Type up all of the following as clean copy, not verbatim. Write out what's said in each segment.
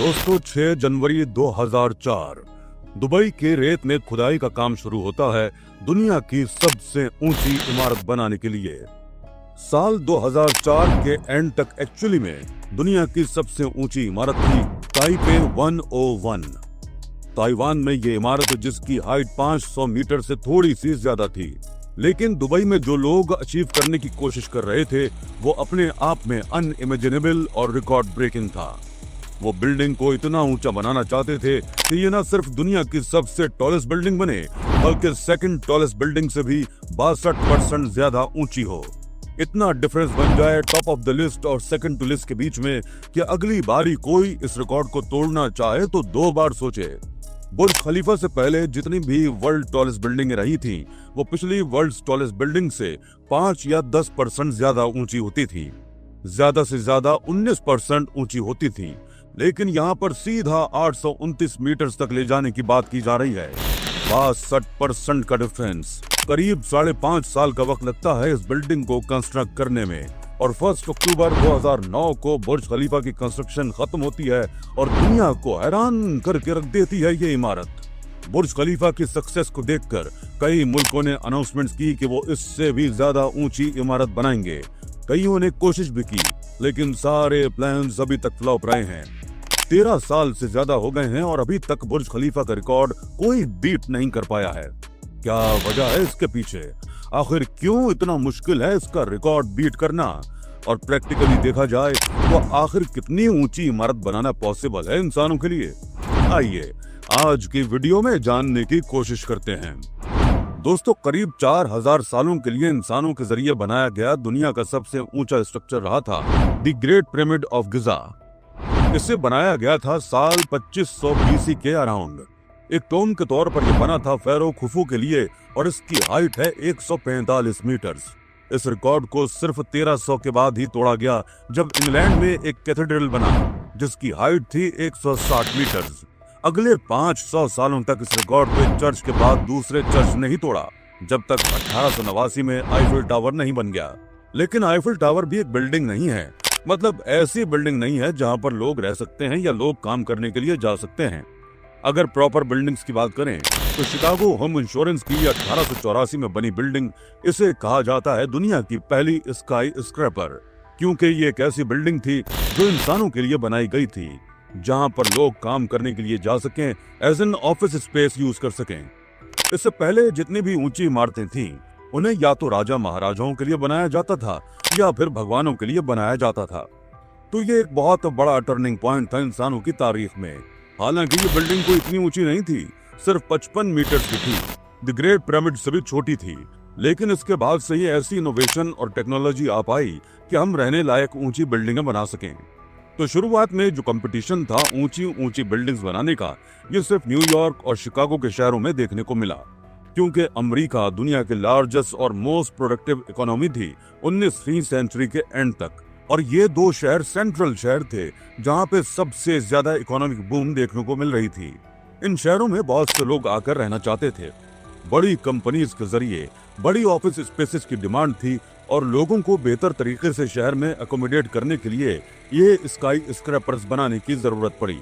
दोस्तों 6 जनवरी 2004 दुबई के रेत में खुदाई का काम शुरू होता है दुनिया की सबसे ऊंची इमारत बनाने के लिए। साल 2004 के एंड तक एक्चुअली में दुनिया की सबसे ऊंची इमारत थी ताइपे 101। ताइवान में ये इमारत जिसकी हाइट 500 मीटर से थोड़ी सी ज्यादा थी, लेकिन दुबई में जो लोग अचीव करने की कोशिश कर रहे थे वो अपने आप में अनइमेजिनेबल और रिकॉर्ड ब्रेकिंग था। वो बिल्डिंग को इतना ऊंचा बनाना चाहते थे कि ये न सिर्फ दुनिया की सबसे टॉलेस्ट बिल्डिंग बने बल्कि सेकंड टॉलेस्ट बिल्डिंग से भी 62% ज्यादा ऊंची हो। इतना डिफरेंस बन जाए टॉप ऑफ द लिस्ट और सेकंड टू लिस्ट के बीच में कि अगली बारी कोई इस रिकॉर्ड को तोड़ना चाहे तो 2 बार सोचे। बुर्ज खलीफा से पहले जितनी भी वर्ल्ड टॉलेस्ट बिल्डिंगें रही थी वो पिछली वर्ल्ड टॉलेस्ट बिल्डिंग से 5 या 10% ज्यादा ऊंची होती थी, ज्यादा से ज्यादा 19% ऊंची होती थी। लेकिन यहाँ पर सीधा 829 मीटर तक ले जाने की बात की जा रही है। 62% का डिफरेंस। करीब 5.5 साल का वक्त लगता है इस बिल्डिंग को कंस्ट्रक्ट करने में और 1 अक्टूबर 2009 को बुर्ज खलीफा की कंस्ट्रक्शन खत्म होती है और दुनिया को हैरान करके रख देती है ये इमारत। बुर्ज खलीफा की सक्सेस को देखकर कई मुल्कों ने अनाउंसमेंट्स की कि वो इससे भी ज्यादा ऊंची इमारत बनाएंगे। कईयों ने कोशिश भी की, लेकिन सारे प्लान्स अभी तक फ्लॉप रहे हैं। 13 साल से ज्यादा हो गए हैं और अभी तक बुर्ज खलीफा का रिकॉर्ड कोई बीट नहीं कर पाया है। क्या वजह है इसके पीछे? आखिर क्यों इतना मुश्किल है इसका रिकॉर्ड बीट करना? और प्रैक्टिकली देखा जाए तो आखिर कितनी ऊंची इमारत बनाना पॉसिबल है इंसानों के लिए? आइए आज की वीडियो में जानने की कोशिश करते हैं। दोस्तों करीब 4000 सालों के लिए इंसानों के जरिए बनाया गया दुनिया का सबसे ऊंचा स्ट्रक्चर रहा था द ग्रेट पिरामिड ऑफ गिजा। इसे बनाया गया था साल 2500 BC के अराउंड। एक टोम के तौर पर यह बना था फेरो खुफू के लिए और इसकी हाइट है 145 मीटर। इस रिकॉर्ड को सिर्फ 1300 के बाद ही तोड़ा गया जब इंग्लैंड में एक कैथेड्रल बना जिसकी हाइट थी 160 मीटर। अगले 500 सालों तक इस रिकॉर्ड को एक चर्च के बाद दूसरे चर्च नहीं तोड़ा जब तक 1889 में आईफिल टावर नहीं बन गया। लेकिन आईफिल टावर भी एक बिल्डिंग नहीं है, मतलब ऐसी बिल्डिंग नहीं है जहां पर लोग रह सकते हैं या लोग काम करने के लिए जा सकते हैं। अगर प्रॉपर बिल्डिंग्स की बात करें तो शिकागो होम इंश्योरेंस की 1884 में बनी बिल्डिंग, इसे कहा जाता है दुनिया की पहली स्काई स्क्रैपर, क्योंकि ये एक ऐसी बिल्डिंग थी जो इंसानों के लिए बनाई गई थी जहां पर लोग काम करने के लिए जा सकें, as an office space use कर सकें। इससे पहले जितनी भी ऊंची इमारतें थीं उन्हें या तो राजा महाराजाओं के लिए बनाया जाता था या फिर भगवानों के लिए बनाया जाता था। तो ये एक बहुत बड़ा टर्निंग पॉइंट था इंसानों की तारीख में। हालांकि ये बिल्डिंग कोई इतनी ऊंची नहीं थी, सिर्फ 55 मीटर की थी। द ग्रेट पिरामिड से भी छोटी थी, लेकिन इसके बाद से ही ऐसी इनोवेशन और टेक्नोलॉजी आ पाई कि हम रहने लायक ऊंची बिल्डिंगें बना सकें। तो शुरुआत में जो कंपटीशन था ऊंची ऊंची बिल्डिंग्स बनाने का, ये सिर्फ न्यूयॉर्क और शिकागो के शहरों में देखने को मिला, क्योंकि अमेरिका दुनिया के लार्जेस्ट और मोस्ट प्रोडक्टिव इकोनॉमी थी 19वीं सेंचुरी के एंड तक, और ये 2 शहर सेंट्रल शहर थे जहां पे सबसे ज्यादा इकोनॉमिक बूम देखने को मिल रही थी। इन शहरों में बहुत से लोग आकर रहना चाहते थे। बड़ी कंपनीज के जरिए बड़ी ऑफिस स्पेसेस की डिमांड थी और लोगों को बेहतर तरीके से शहर में अकोमोडेट करने के लिए ये स्काई स्क्रैपर्स बनाने की जरूरत पड़ी।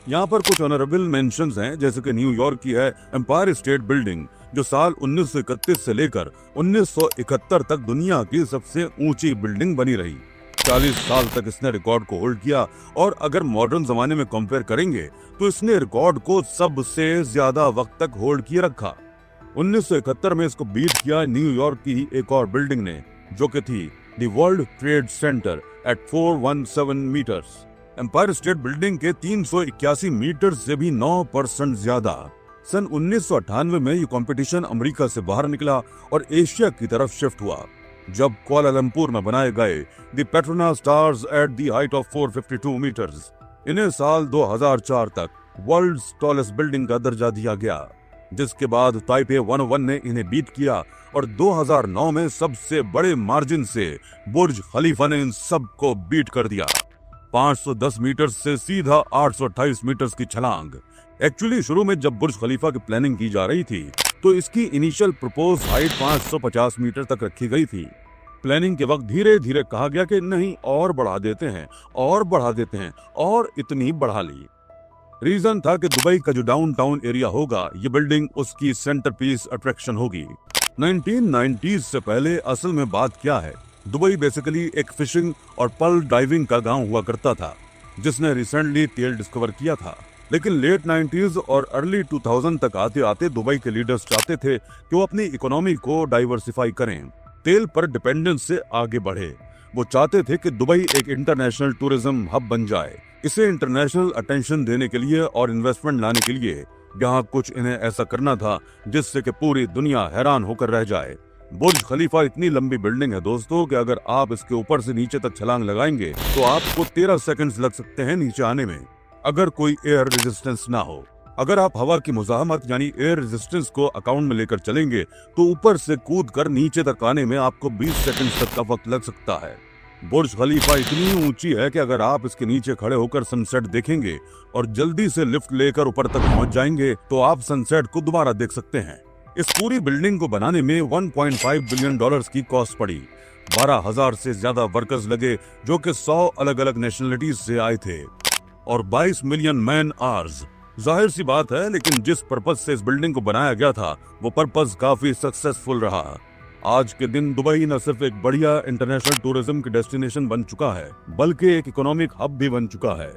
यहाँ पर कुछ ऑनरेबल मेंशंस हैं, जैसे कि न्यूयॉर्क की है एम्पायर स्टेट बिल्डिंग, जो साल 1931 से लेकर 1971 तक दुनिया की सबसे ऊंची बिल्डिंग बनी रही। 40 साल तक इसने रिकॉर्ड को होल्ड किया और अगर मॉडर्न जमाने में कंपेयर करेंगे तो इसने रिकॉर्ड को सबसे ज्यादा वक्त तक होल्ड किए रखा। 1971 में इसको बीट किया न्यूयॉर्क की एक और बिल्डिंग ने, जो कि थी the World Trade Center at 417 metres. Empire State Building के 381 मीटर से भी 9% ज्यादा। सन 1998 में ये कंपटीशन अमेरिका से बाहर निकला और एशिया की तरफ शिफ्ट हुआ जब कुआलालंपुर में बनाए गए the Petronas Towers at the height of 452 metres. इन्हें साल 2004 तक वर्ल्ड टॉलेस्ट बिल्डिंग का दर्जा दिया गया, जिसके बाद ताइपे 101 ने इन्हें बीट किया और 2009 में सबसे बड़े मार्जिन से बुर्ज खलीफा ने इन सबको बीट कर दिया। 510 मीटर से सीधा 828 मीटर की छलांग। एक्चुअली शुरू में जब बुर्ज खलीफा की प्लानिंग की जा रही थी तो इसकी इनिशियल प्रपोज हाइट 550 मीटर तक रखी गई थी। प्लानिंग के वक्त धीरे धीरे कहा गया कि नहीं और बढ़ा देते हैं और इतनी बढ़ा ली। रीजन था कि दुबई का जो डाउनटाउन एरिया होगा, ये बिल्डिंग उसकी सेंटरपीस अट्रैक्शन होगी। 1990s से पहले असल में बात क्या है, दुबई बेसिकली एक फिशिंग और पर्ल डाइविंग का गांव हुआ करता था, जिसने रिसेंटली तेल डिस्कवर किया था। लेकिन लेट 90s और अर्ली 2000 तक आते आते दुबई के लीडर्स चाहते थे कि वो अपनी इकोनॉमी को डाइवर्सिफाई करें, तेल पर डिपेंडेंस से आगे बढ़े। वो चाहते थे कि दुबई एक इंटरनेशनल टूरिज्म हब बन जाए। इसे इंटरनेशनल अटेंशन देने के लिए और इन्वेस्टमेंट लाने के लिए यहाँ कुछ इन्हें ऐसा करना था जिससे कि पूरी दुनिया हैरान होकर रह जाए। बुर्ज खलीफा इतनी लंबी बिल्डिंग है दोस्तों कि अगर आप इसके ऊपर से नीचे तक छलांग लगाएंगे तो आपको 13 सेकंड्स लग सकते हैं नीचे आने में, अगर कोई एयर रेजिस्टेंस ना हो। अगर आप हवा की मुज़ाहमत यानी एयर रेजिस्टेंस को अकाउंट में लेकर चलेंगे तो ऊपर से कूद कर नीचे तक आने में आपको 20 सेकंड तक का वक्त लग सकता है। बुर्ज खलीफा इतनी ऊंची है कि अगर आप इसके नीचे खड़े होकर सनसेट देखेंगे और जल्दी से लिफ्ट लेकर ऊपर तक पहुंच जाएंगे तो आप सनसेट को दोबारा देख सकते हैं। इस पूरी बिल्डिंग को बनाने में 1.5 बिलियन डॉलर्स की कॉस्ट पड़ी। 12,000 से ज्यादा वर्कर्स लगे जो कि 100 अलग अलग नेशनलिटीज से आए थे और 22 मिलियन मैन आवर्स। जाहिर सी बात है, लेकिन जिस पर्पज से इस बिल्डिंग को बनाया गया था वो पर्पज काफी सक्सेसफुल रहा। आज के दिन दुबई न सिर्फ एक बढ़िया इंटरनेशनल टूरिज्म की डेस्टिनेशन बन चुका है बल्कि एक इकोनॉमिक हब भी बन चुका है।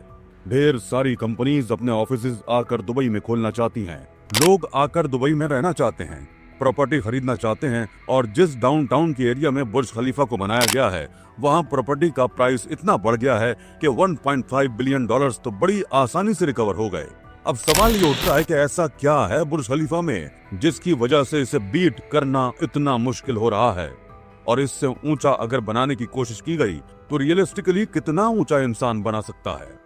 ढेर सारी कंपनीज अपने ऑफिसेज आकर दुबई में खोलना चाहती हैं। लोग आकर दुबई में रहना चाहते हैं, प्रॉपर्टी खरीदना चाहते हैं और जिस डाउनटाउन के एरिया में बुर्ज खलीफा को बनाया गया है वहां प्रॉपर्टी का प्राइस इतना बढ़ गया है कि 1.5 बिलियन डॉलर्स तो बड़ी आसानी से रिकवर हो गए। अब सवाल ये उठता है कि ऐसा क्या है बुर्ज खलीफा में जिसकी वजह से इसे बीट करना इतना मुश्किल हो रहा है, और इससे ऊंचा अगर बनाने की कोशिश की गई तो रियलिस्टिकली कितना ऊंचा इंसान बना सकता है।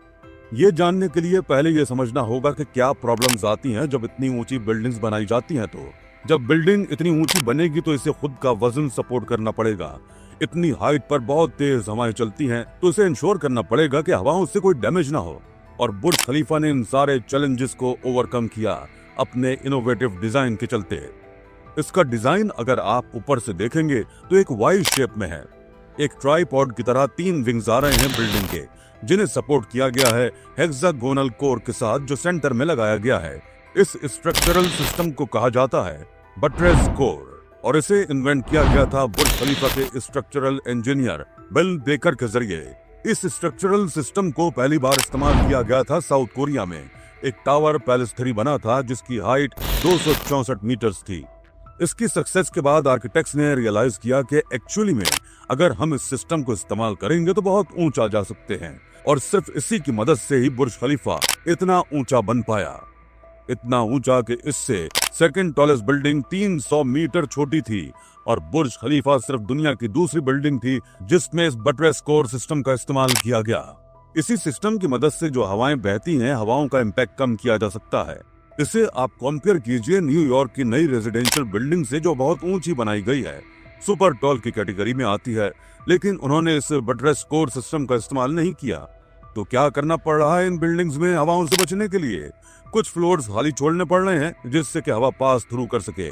ये जानने के लिए पहले ये समझना होगा कि क्या प्रॉब्लम्स आती हैं जब इतनी ऊंची बिल्डिंग्स बनाई जाती हैं। तो जब बिल्डिंग इतनी ऊंची बनेगी तो इसे खुद का वजन सपोर्ट करना पड़ेगा। इतनी हाइट पर बहुत तेज हवाएं चलती हैं तो इसे इंश्योर करना पड़ेगा कि हवाओं से कोई डैमेज ना हो। और बुर्ज खलीफा ने इन सारे चैलेंजेस को ओवरकम किया अपने इनोवेटिव डिजाइन के चलते। इसका डिजाइन अगर आप ऊपर से देखेंगे तो एक वाई शेप में है। एक ट्राइपॉड की तरह 3 विंग्स आ रहे हैं बिल्डिंग के, जिन्हें सपोर्ट किया गया है हेक्सागोनल कोर के साथ जो सेंटर में लगाया गया है। इस स्ट्रक्चरल सिस्टम को कहा जाता है बट्रेस कोर और इसे इन्वेंट किया गया था बुर्ज खलीफा के स्ट्रक्चरल इंजीनियर बिल बेकर के जरिए। इस स्ट्रक्चरल सिस्टम को पहली बार इस्तेमाल किया गया था साउथ कोरिया में। एक टावर पैलेस 3 बना था जिसकी हाइट 264 मीटर्स थी। इसकी सक्सेस के बाद आर्किटेक्ट्स ने रियलाइज किया कि एक्चुअली में अगर हम इस सिस्टम को इस्तेमाल करेंगे तो बहुत ऊंचा जा सकते हैं, और सिर्फ इसी की मदद से ही बुर्ज खलीफा इतना ऊंचा बन पाया। इतना ऊंचा कि इससे सेकंड टॉलेस्ट बिल्डिंग 300 मीटर छोटी थी और बुर्ज खलीफा सिर्फ दुनिया की दूसरी बिल्डिंग थी जिसमें इस बट्रेस कोर सिस्टम का इस्तेमाल किया गया। इसी सिस्टम की मदद से जो हवाएं बहती हैं, हवाओं का इम्पैक्ट कम किया जा सकता है। इसे आप कंपेयर कीजिए न्यूयॉर्क की नई रेजिडेंशियल बिल्डिंग से जो बहुत ऊंची बनाई गई है, सुपर टॉल की कैटेगरी में आती है, लेकिन उन्होंने इस बट्रेस कोर सिस्टम का इस्तेमाल नहीं किया। तो क्या करना पड़ रहा है इन बिल्डिंग्स में हवाओं से बचने के लिए? कुछ फ्लोर्स खाली छोड़ने पड़ रहे हैं जिससे कि हवा पास थ्रू कर सके,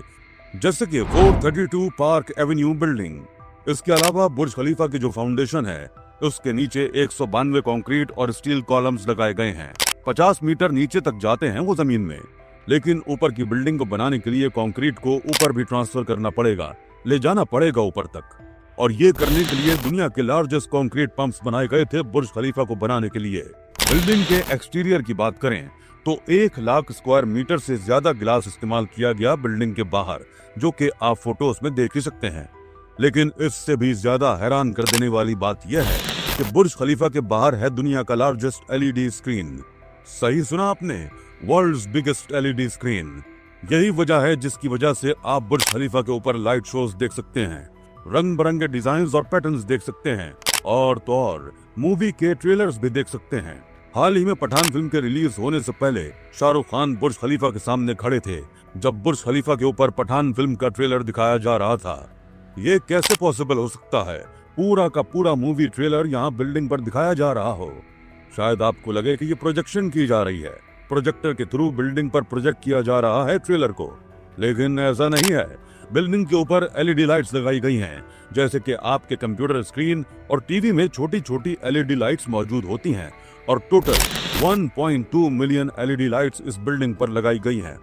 जैसे कि 432 पार्क एवेन्यू बिल्डिंग। इसके अलावा बुर्ज खलीफा की जो फाउंडेशन है उसके नीचे 192 कंक्रीट और स्टील कॉलम्स लगाए गए हैं। 50 मीटर नीचे तक जाते हैं वो जमीन में, लेकिन ऊपर की बिल्डिंग को बनाने के लिए कंक्रीट को ऊपर भी ट्रांसफर करना पड़ेगा, ले जाना पड़ेगा ऊपर तक। और ये करने के लिए दुनिया के लार्जेस्ट कंक्रीट पंप्स बनाए गए थे बुर्ज खलीफा को बनाने के लिए। बिल्डिंग के एक्सटीरियर की बात करें तो 1 लाख स्क्वायर मीटर से ज्यादा ग्लास इस्तेमाल किया गया बिल्डिंग के बाहर, जो कि आप फोटोज में देख ही सकते हैं। लेकिन इससे भी ज्यादा हैरान कर देने वाली बात यह है कि बुर्ज खलीफा के बाहर है दुनिया का लार्जेस्ट एलईडी स्क्रीन। सही सुना आपने, वर्ल्ड्स बिगेस्ट एलईडी स्क्रीन। यही वजह है जिसकी वजह से आप बुर्ज खलीफा के ऊपर लाइट शोज देख सकते हैं, रंग बिरंगे डिजाइन और पैटर्न्स देख सकते हैं, और तो और मूवी के ट्रेलर्स भी देख सकते हैं। हाल ही में पठान फिल्म के रिलीज होने से पहले शाहरुख खान बुर्ज खलीफा के सामने खड़े थे जब बुर्ज खलीफा के ऊपर पठान फिल्म का ट्रेलर दिखाया जा रहा था। ये कैसे पॉसिबल हो सकता है, पूरा का पूरा मूवी ट्रेलर यहाँ बिल्डिंग पर दिखाया जा रहा हो? शायद आपको लगे कि ये प्रोजेक्शन की जा रही है, प्रोजेक्टर के थ्रू बिल्डिंग पर प्रोजेक्ट किया जा रहा है ट्रेलर को, लेकिन ऐसा नहीं है। बिल्डिंग के ऊपर एलईडी लाइट्स लगाई गई हैं, जैसे कि आपके कंप्यूटर स्क्रीन और टीवी में छोटी छोटी एलईडी लाइट्स मौजूद होती हैं, और टोटल 1.2 मिलियन एलईडी लाइट्स इस बिल्डिंग पर लगाई गई हैं।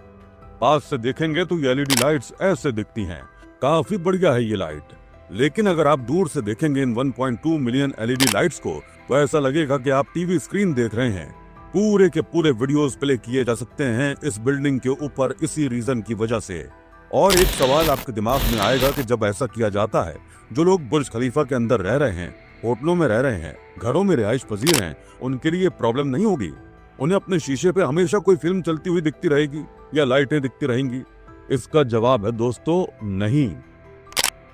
पास से देखेंगे तो ये एलईडी लाइट्स ऐसे दिखती हैं, काफी बढ़िया है ये लाइट। लेकिन अगर आप दूर से देखेंगे इन 1.2 मिलियन एलईडी लाइट्स को तो ऐसा लगेगा कि आप टीवी स्क्रीन देख रहे हैं। पूरे के पूरे वीडियोस प्ले किए जा सकते हैं इस बिल्डिंग के ऊपर इसी रीजन की वजह से। और एक सवाल आपके दिमाग में आएगा कि जब ऐसा किया जाता है, जो लोग बुर्ज खलीफा के अंदर रह रहे हैं, होटलों में रह रहे हैं, घरों में रिहाइश पजीर हैं, उनके लिए प्रॉब्लम नहीं होगी? उन्हें अपने शीशे पे हमेशा कोई फिल्म चलती हुई दिखती रहेगी या लाइटें दिखती रहेंगी? इसका जवाब है दोस्तों, नहीं।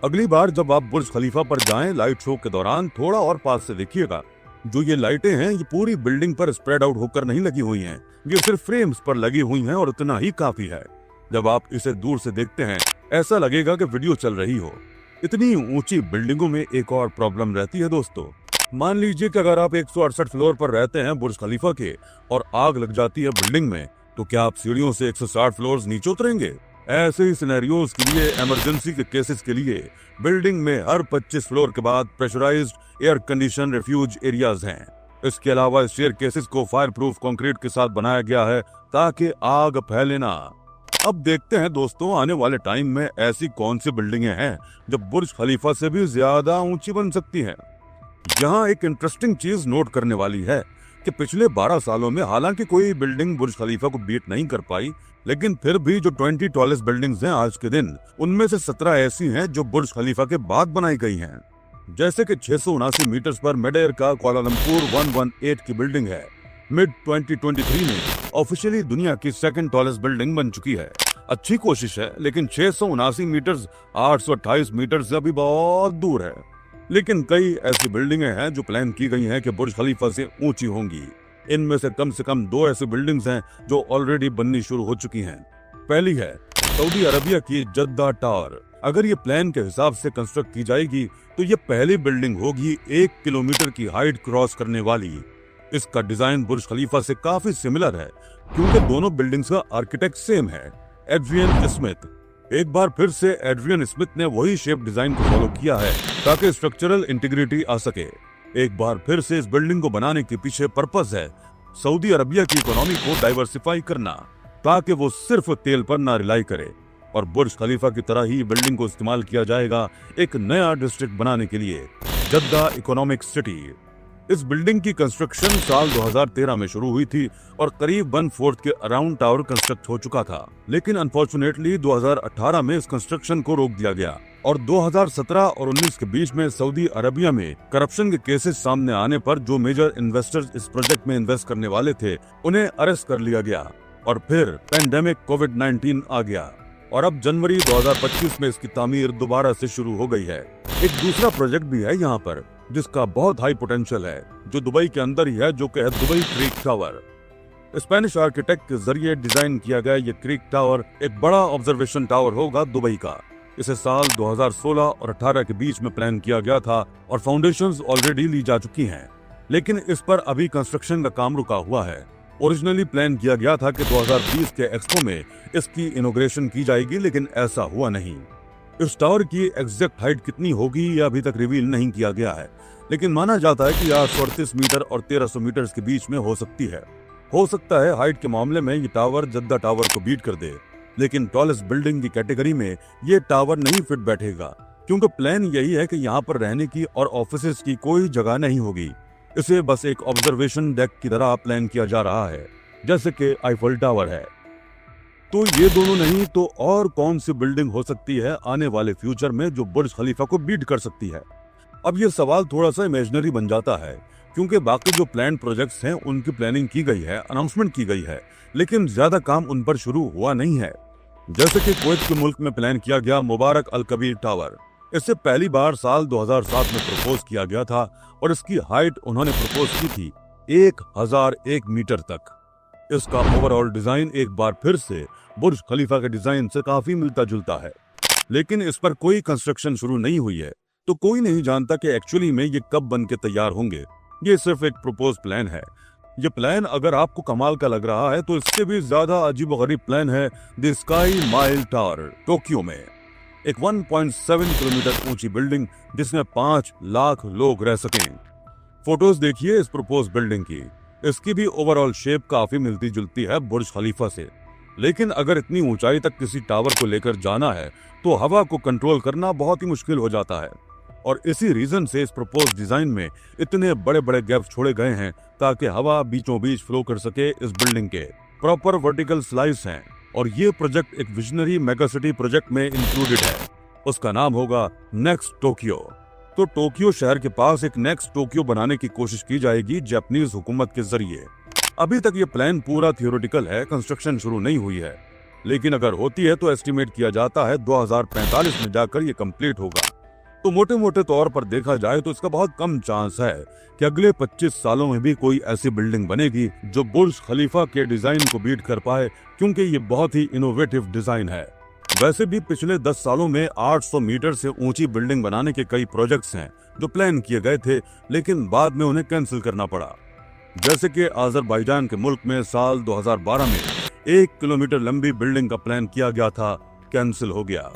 अगली बार जब आप बुर्ज खलीफा पर जाएं, लाइट शो के दौरान थोड़ा और पास से देखिएगा। जो ये लाइटें हैं, ये पूरी बिल्डिंग पर स्प्रेड आउट होकर नहीं लगी हुई हैं, ये सिर्फ फ्रेम्स पर लगी हुई हैं और उतना ही काफी है। जब आप इसे दूर से देखते हैं, ऐसा लगेगा कि वीडियो चल रही हो। इतनी ऊंची बिल्डिंगों में एक और प्रॉब्लम रहती है दोस्तों। मान लीजिए कि अगर आप 168 फ्लोर पर रहते हैं बुर्ज खलीफा के और आग लग जाती है बिल्डिंग में, तो क्या आप सीढ़ियों से 160 फ्लोर्स नीचे उतरेंगे? ऐसे ही सिनेरियोज के लिए, इमरजेंसी के केसेस के लिए बिल्डिंग में हर 25 फ्लोर के बाद pressurised air condition refuge areas हैं। इसके अलावा इस शेयर केसेस को फायर प्रूफ कंक्रीट के साथ बनाया गया है ताकि आग फैले ना। अब देखते हैं दोस्तों, आने वाले टाइम में ऐसी कौन सी बिल्डिंगें हैं जो बुर्ज खलीफा से भी ज्यादा ऊंची बन सकती हैं। यहाँ एक इंटरेस्टिंग चीज नोट करने वाली है कि पिछले 12 सालों में हालांकि कोई बिल्डिंग बुर्ज खलीफा को बीट नहीं कर पाई, लेकिन फिर भी जो 20 टॉलेस्ट बिल्डिंग्स हैं आज के दिन, उनमें से 17 ऐसी हैं जो बुर्ज खलीफा के बाद बनाई गई हैं। जैसे कि 679 मीटर्स पर मेडेयर का कुआलालंपुर 118 की बिल्डिंग है। मिड 2023 में ऑफिशियली दुनिया की सेकंड टॉलेस्ट बिल्डिंग बन चुकी है। अच्छी कोशिश है, लेकिन 679 मीटर्स 828 मीटर से अभी बहुत दूर है। लेकिन कई ऐसी बिल्डिंगें हैं जो प्लान की गई हैं कि बुर्ज खलीफा से ऊंची होंगी। इनमें से कम 2 ऐसी बिल्डिंग्स हैं जो ऑलरेडी बननी शुरू हो चुकी हैं। पहली है सऊदी अरबिया की जद्दा टावर। अगर ये प्लान के हिसाब से कंस्ट्रक्ट की जाएगी तो ये पहली बिल्डिंग होगी 1 किलोमीटर की हाइट क्रॉस करने वाली। इसका डिजाइन बुर्ज खलीफा से काफी सिमिलर है, क्योंकि दोनों बिल्डिंग्स का आर्किटेक्ट सेम है, एड्रियन स्मिथ। एक बार फिर से एड्रियन स्मिथ ने वही शेप डिजाइन को फॉलो किया है ताकि स्ट्रक्चरल इंटीग्रिटी आ सके। एक बार फिर से इस बिल्डिंग को बनाने के पीछे पर्पस है सऊदी अरबिया की इकोनॉमी को डाइवर्सिफाई करना, ताकि वो सिर्फ तेल पर ना रिलाई करे। और बुर्ज खलीफा की तरह ही बिल्डिंग को इस्तेमाल किया जाएगा एक नया डिस्ट्रिक्ट बनाने के लिए, जद्दा इकोनॉमिक सिटी। इस बिल्डिंग की कंस्ट्रक्शन साल 2013 में शुरू हुई थी और करीब 1/4 के अराउंड टावर कंस्ट्रक्ट हो चुका था। लेकिन अनफॉर्चुनेटली 2018 में इस कंस्ट्रक्शन को रोक दिया गया और 2017 और 19 के बीच में सऊदी अरबिया में करप्शन के केसेस सामने आने पर जो मेजर इन्वेस्टर्स इस प्रोजेक्ट में इन्वेस्ट करने वाले थे, उन्हें अरेस्ट कर लिया गया। और फिर पेंडेमिक कोविड-19 आ गया और अब जनवरी 2025 में इसकी तामीर दोबारा से शुरू हो गई है। एक दूसरा प्रोजेक्ट भी है यहाँ पर जिसका बहुत हाई पोटेंशियल है, जो दुबई के अंदर ही है, जो कि है Dubai creek tower. Spanish architect के जरिए डिजाइन किया गया ये क्रीक टावर एक बड़ा ऑब्जर्वेशन टावर होगा दुबई का। इसे साल 2016 और 18 के बीच में प्लान किया गया था और फाउंडेशंस ऑलरेडी ली जा चुकी हैं, लेकिन इस पर अभी कंस्ट्रक्शन का काम रुका हुआ है। ओरिजिनली प्लान किया गया था कि 2020 के एक्सपो में इसकी इनॉग्रेशन की जाएगी, लेकिन ऐसा हुआ नहीं। इस टावर की एग्जैक्ट हाइट कितनी होगी ये अभी तक रिवील नहीं किया गया है, लेकिन माना जाता है कि 838 मीटर और 1300 मीटर के बीच में हो सकती है। हो सकता है हाइट के मामले में ये टावर जद्दा टावर को बीट कर दे, लेकिन टॉलेस्ट बिल्डिंग की कैटेगरी में ये टावर नहीं फिट बैठेगा, क्योंकि प्लान यही है कि यहाँ पर रहने की और ऑफिसेज की कोई जगह नहीं होगी। इसे बस एक ऑब्जर्वेशन डेक की तरह प्लान किया जा रहा है, जैसे कि आईफल टावर है। तो ये दोनों नहीं तो और कौन सी बिल्डिंग हो सकती है आने वाले फ्यूचर में जो बुर्ज खलीफा को बीट कर सकती है? अब ये सवाल थोड़ा सा इमेजिनरी बन जाता है, क्योंकि बाकी जो प्लान प्रोजेक्ट्स हैं उनकी प्लानिंग की गई है, अनाउंसमेंट की गई है, लेकिन ज्यादा काम उन पर शुरू हुआ नहीं है। जैसे कि कुवैत के मुल्क में प्लान किया गया मुबारक अल कबीर टावर। इसे पहली बार साल 2007 में प्रपोज किया गया था और इसकी हाइट उन्होंने प्रपोज की थी 1001 मीटर तक। इसका ओवरऑल डिजाइन एक बार फिर से बुर्ज खलीफा के डिजाइन से काफी मिलता जुलता है, लेकिन इस पर कोई कंस्ट्रक्शन शुरू नहीं हुई है, तो कोई नहीं जानता कि एक्चुअली में ये कब बन के तैयार होंगे। ये सिर्फ एक प्रपोज प्लान है। ये प्लान अगर आपको कमाल का लग रहा है तो इससे भी ज्यादा अजीबोगरीब प्लान है the sky mile tower Tokyo में। एक 1.7 किलोमीटर ऊंची बिल्डिंग जिसमें 5 लाख लोग रह सकें। फोटोज देखिए इस प्रपोज बिल्डिंग की। इसकी भी ओवरऑल शेप काफी मिलती जुलती है बुर्ज खलीफा से। लेकिन अगर इतनी ऊंचाई तक किसी टावर को लेकर जाना है तो हवा को कंट्रोल करना बहुत ही मुश्किल हो जाता है, और इसी रीजन से इस प्रपोज डिजाइन में इतने बड़े बड़े गैप्स छोड़े गए हैं ताकि हवा बीचों बीच फ्लो कर सके। इस बिल्डिंग के प्रॉपर वर्टिकल स्लाइस हैं और ये प्रोजेक्ट एक विजनरी मेगासिटी प्रोजेक्ट में इंक्लूडेड है। उसका नाम होगा नेक्स्ट टोक्यो। तो टोक्यो शहर के पास एक नेक्स्ट टोक्यो बनाने की कोशिश की जाएगी जापानीज हुकूमत के जरिए। अभी तक ये प्लान पूरा थियोरेटिकल है, कंस्ट्रक्शन शुरू नहीं हुई है, लेकिन अगर होती है तो एस्टिमेट किया जाता है 2045 में जाकर ये कंप्लीट होगा। तो मोटे मोटे तौर पर देखा जाए तो इसका बहुत कम चांस है कि अगले 25 सालों में भी कोई ऐसी बिल्डिंग बनेगी जो बुर्ज खलीफा के डिजाइन को बीट कर पाए, क्योंकि ये बहुत ही इनोवेटिव डिजाइन है। वैसे भी पिछले 10 सालों में 800 मीटर से ऊंची बिल्डिंग बनाने के कई प्रोजेक्ट्स हैं जो प्लान किए गए थे, लेकिन बाद में उन्हें कैंसिल करना पड़ा। जैसे कि अजरबैजान के मुल्क में साल 2012 में 1 किलोमीटर लंबी बिल्डिंग का प्लान किया गया था, कैंसिल हो गया।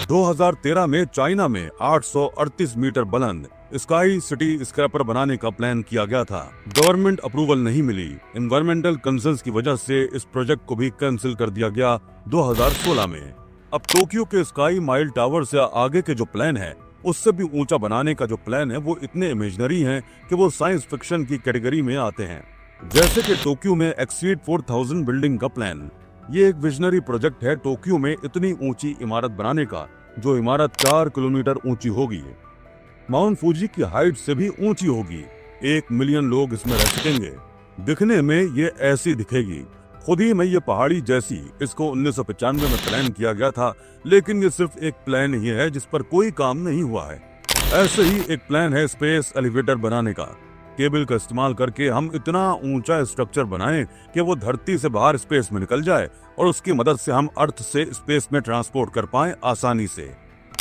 2013 में चाइना में 838 मीटर बुलंद स्काई सिटी स्क्रैपर बनाने का प्लान किया गया था, गवर्नमेंट अप्रूवल नहीं मिली। एनवायरमेंटल कंसर्न्स की वजह से इस प्रोजेक्ट को भी कैंसिल कर दिया गया 2016 में। अब टोक्यो के स्काई माइल टावर से आगे के जो प्लान है, उससे भी ऊंचा बनाने का जो प्लान है, वो इतने इमेजिनरी हैं कि वो साइंस फिक्शन की कैटेगरी में आते हैं। जैसे कि टोक्यो में एक्सीड 4000 बिल्डिंग का प्लान, ये एक विजनरी प्रोजेक्ट है टोक्यो में इतनी ऊंची इमारत बनाने का, जो इमारत 4 किलोमीटर ऊंची होगी, माउंट फूजी की हाइट से भी ऊंची होगी। 1 मिलियन लोग इसमें रह सकेंगे। दिखने में ये ऐसी दिखेगी, खुद ही में ये पहाड़ी जैसी। इसको 1995 में प्लान किया गया था, लेकिन ये सिर्फ एक प्लान ही है जिस पर कोई काम नहीं हुआ है। ऐसे ही एक प्लान है स्पेस एलिवेटर बनाने का। केबल का इस्तेमाल करके हम इतना ऊंचा स्ट्रक्चर बनाएं कि वो धरती से बाहर स्पेस में निकल जाए और उसकी मदद से हम अर्थ से स्पेस में ट्रांसपोर्ट कर पाएं आसानी से।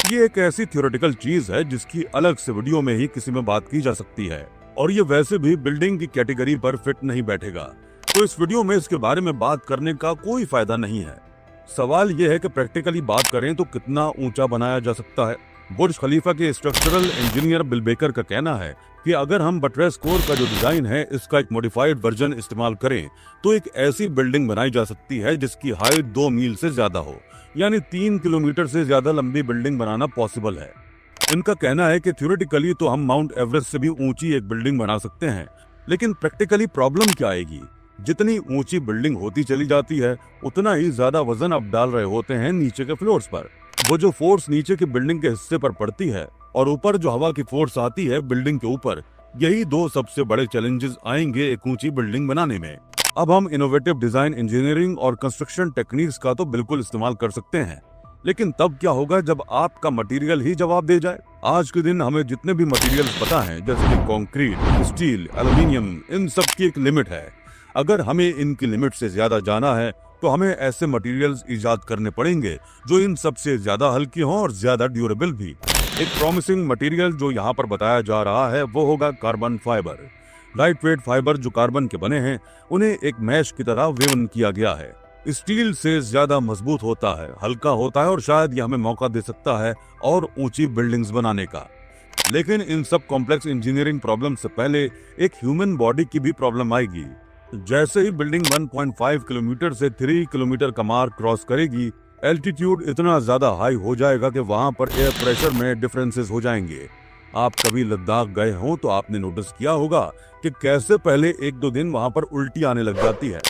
ये एक ऐसी थ्योरेटिकल चीज है जिसकी अलग से वीडियो में ही किसी में बात की जा सकती है, और ये वैसे भी बिल्डिंग की कैटेगरी पर फिट नहीं बैठेगा, तो इस वीडियो में इसके बारे में बात करने का कोई फायदा नहीं है। सवाल ये है कि प्रैक्टिकली बात करें तो कितना ऊंचा बनाया जा सकता है। बुर्ज खलीफा के स्ट्रक्चरल इंजीनियर बिल बेकर का कहना है कि अगर हम बटरेस कोर का जो डिजाइन है, इसका एक मॉडिफाइड वर्जन इस्तेमाल करें तो एक ऐसी बिल्डिंग बनाई जा सकती है जिसकी हाइट 2 मील से ज्यादा हो, यानी 3 किलोमीटर से ज्यादा लंबी बिल्डिंग बनाना पॉसिबल है। इनका कहना है कि थ्योरेटिकली तो हम माउंट एवरेस्ट से भी ऊंची एक बिल्डिंग बना सकते हैं, लेकिन प्रैक्टिकली प्रॉब्लम क्या आएगी? जितनी ऊंची बिल्डिंग होती चली जाती है, उतना ही ज्यादा वजन आप डाल रहे होते हैं नीचे के फ्लोर्स पर। वो जो फोर्स नीचे की बिल्डिंग के हिस्से पर पड़ती है और ऊपर जो हवा की फोर्स आती है बिल्डिंग के ऊपर, यही 2 सबसे बड़े चैलेंजेस आएंगे एक ऊंची बिल्डिंग बनाने में। अब हम इनोवेटिव डिजाइन, इंजीनियरिंग और कंस्ट्रक्शन टेक्निक्स का तो बिल्कुल इस्तेमाल कर सकते हैं, लेकिन तब क्या होगा जब आपका मटेरियल ही जवाब दे जाए। आज के दिन हमें जितने भी मटेरियल्स पता हैं, जैसे कि कंक्रीट, स्टील, एल्युमिनियम, इन सब की एक लिमिट है। अगर हमें इनकी लिमिट से ज्यादा जाना है तो हमें ऐसे मटेरियल्स इजाद करने पड़ेंगे जो इन सबसे ज्यादा हल्के हों और ज्यादा ड्यूरेबल भी। एक प्रॉमिसिंग मटेरियल जो यहाँ पर बताया जा रहा है वो होगा carbon fibre. Light weight fibre जो कार्बन के बने हैं, उन्हें एक मैश की तरह वेवन किया गया है। स्टील से ज्यादा मजबूत होता है, हल्का होता है, और शायद ये हमें मौका दे सकता है और ऊंची बिल्डिंग्स बनाने का। लेकिन इन सब कॉम्प्लेक्स इंजीनियरिंग प्रॉब्लम से पहले एक ह्यूमन बॉडी की भी प्रॉब्लम आएगी। जैसे ही बिल्डिंग 1.5 किलोमीटर से 3 किलोमीटर का मार्क क्रॉस करेगी, एल्टीट्यूड इतना ज्यादा हाई हो जाएगा कि वहां पर एयर प्रेशर में डिफरेंसेस हो जाएंगे। आप कभी लद्दाख गए हो तो आपने नोटिस किया होगा कि कैसे पहले 1-2 दिन वहां पर उल्टी आने लग जाती है,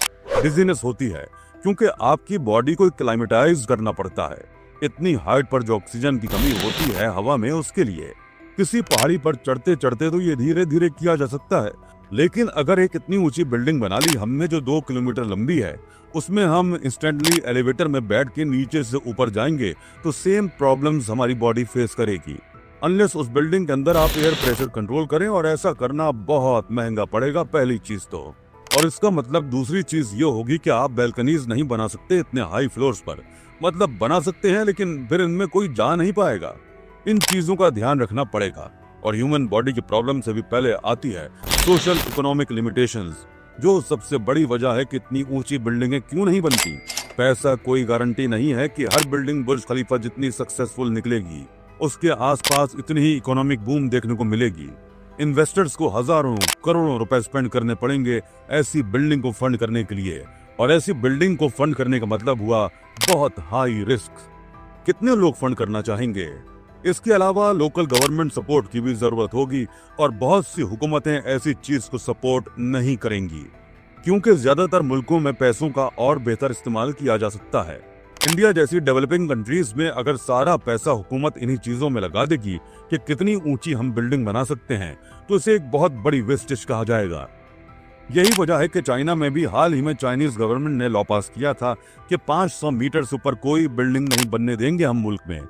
डिजीनेस होती है, क्योंकि आपकी बॉडी को क्लाइमेटाइज करना पड़ता है। इतनी हाइट पर जो ऑक्सीजन की कमी होती है हवा में, उसके लिए किसी पहाड़ी पर चढ़ते चढ़ते तो ये धीरे धीरे किया जा सकता है, लेकिन अगर एक इतनी ऊंची बिल्डिंग बना ली हमने जो 2 किलोमीटर लंबी है, उसमें हम इंस्टेंटली एलिवेटर में बैठ के नीचे से ऊपर जाएंगे तो सेम प्रॉब्लम्स हमारी बॉडी फेस करेगी, अनलेस उस बिल्डिंग के अंदर आप एयर प्रेशर कंट्रोल करें, और ऐसा करना बहुत महंगा पड़ेगा पहली चीज तो। और इसका मतलब दूसरी चीज ये होगी कि आप बैल्कनीज नहीं बना सकते इतने हाई फ्लोर्स पर। मतलब बना सकते हैं, लेकिन फिर इनमें कोई जा नहीं पाएगा। इन चीजों का ध्यान रखना पड़ेगा। और ह्यूमन बॉडी की प्रॉब्लम से भी पहले आती है सोशल इकोनॉमिक लिमिटेशंस, जो सबसे बड़ी वजह है कि इतनी ऊंची बिल्डिंगें क्यों नहीं बनती। पैसा कोई गारंटी नहीं है कि हर बिल्डिंग बुर्ज खलीफा जितनी सक्सेसफुल निकलेगी, उसके आसपास इतनी ही इकोनॉमिक बूम देखने को मिलेगी। इन्वेस्टर्स को हजारों करोड़ों रुपए स्पेंड करने पड़ेंगे ऐसी बिल्डिंग को फंड करने के लिए, और ऐसी बिल्डिंग को फंड करने का मतलब हुआ बहुत हाई रिस्क। कितने लोग फंड करना चाहेंगे? इसके अलावा लोकल गवर्नमेंट सपोर्ट की भी जरूरत होगी, और बहुत सी हुकूमतें ऐसी चीज को सपोर्ट नहीं करेंगी, क्योंकि ज्यादातर मुल्कों में पैसों का और बेहतर इस्तेमाल किया जा सकता है। इंडिया जैसी डेवलपिंग कंट्रीज में अगर सारा पैसा हुकूमत इन्हीं चीजों में लगा देगी कि कितनी ऊंची हम बिल्डिंग बना सकते हैं, तो इसे एक बहुत बड़ी वेस्टेज कहा जाएगा। यही वजह है कि चाइना में भी हाल ही में चाइनीज गवर्नमेंट ने लॉ पास किया था कि 500 मीटर से ऊपर कोई बिल्डिंग नहीं बनने देंगे हम मुल्क में।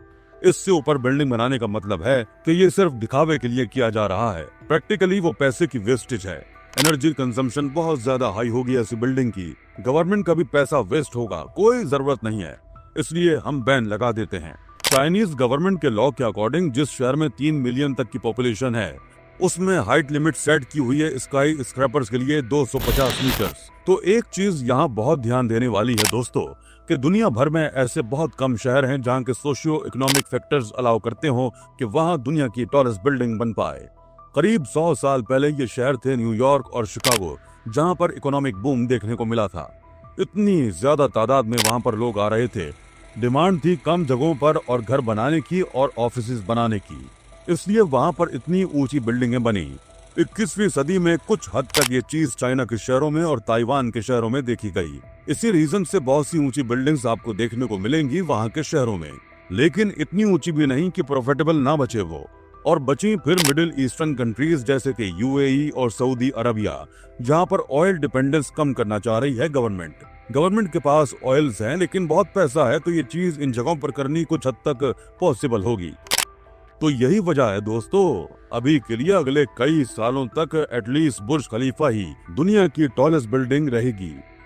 इससे ऊपर बिल्डिंग बनाने का मतलब है कि ये सिर्फ दिखावे के लिए किया जा रहा है। प्रैक्टिकली वो पैसे की वेस्टेज है। एनर्जी कंजम्पशन बहुत ज्यादा हाई होगी ऐसी बिल्डिंग की। गवर्नमेंट का भी पैसा वेस्ट होगा, कोई जरूरत नहीं है, इसलिए हम बैन लगा देते हैं। चाइनीज गवर्नमेंट के लॉ के अकॉर्डिंग जिस शहर में 3 मिलियन तक की पॉपुलेशन है, उसमें हाइट लिमिट सेट की हुई है स्काई स्क्रैपर्स के लिए 250 मीटर। तो एक चीज यहाँ बहुत ध्यान देने वाली है दोस्तों, कि दुनिया भर में ऐसे बहुत कम शहर हैं जहाँ के सोशियो इकोनॉमिक फैक्टर्स अलाउ करते हो कि वहाँ दुनिया की टॉलेस्ट बिल्डिंग बन पाए। करीब 100 साल पहले ये शहर थे न्यूयॉर्क और शिकागो, जहाँ पर इकोनॉमिक बूम देखने को मिला था। इतनी ज्यादा तादाद में वहाँ पर लोग आ रहे थे, डिमांड थी कम जगहों पर और घर बनाने की और ऑफिसेज बनाने की, इसलिए वहाँ पर इतनी ऊंची बिल्डिंगें बनी। 21वीं सदी में कुछ हद तक ये चीज चाइना के शहरों में और ताइवान के शहरों में देखी गई। इसी रीजन से बहुत सी ऊंची बिल्डिंग्स आपको देखने को मिलेंगी वहाँ के शहरों में, लेकिन इतनी ऊंची भी नहीं कि प्रॉफिटेबल ना बचे वो। और बची फिर मिडिल ईस्टर्न कंट्रीज जैसे कि यूएई और सऊदी अरबिया, जहाँ पर ऑयल डिपेंडेंस कम करना चाह रही है गवर्नमेंट। गवर्नमेंट के पास ऑयल्स हैं लेकिन बहुत पैसा है, तो ये चीज इन जगहों पर करनी कुछ हद तक पॉसिबल होगी। तो यही वजह है दोस्तों, अभी के लिए अगले कई सालों तक एटलीस्ट बुर्ज खलीफा ही दुनिया की टॉलेस्ट बिल्डिंग रहेगी।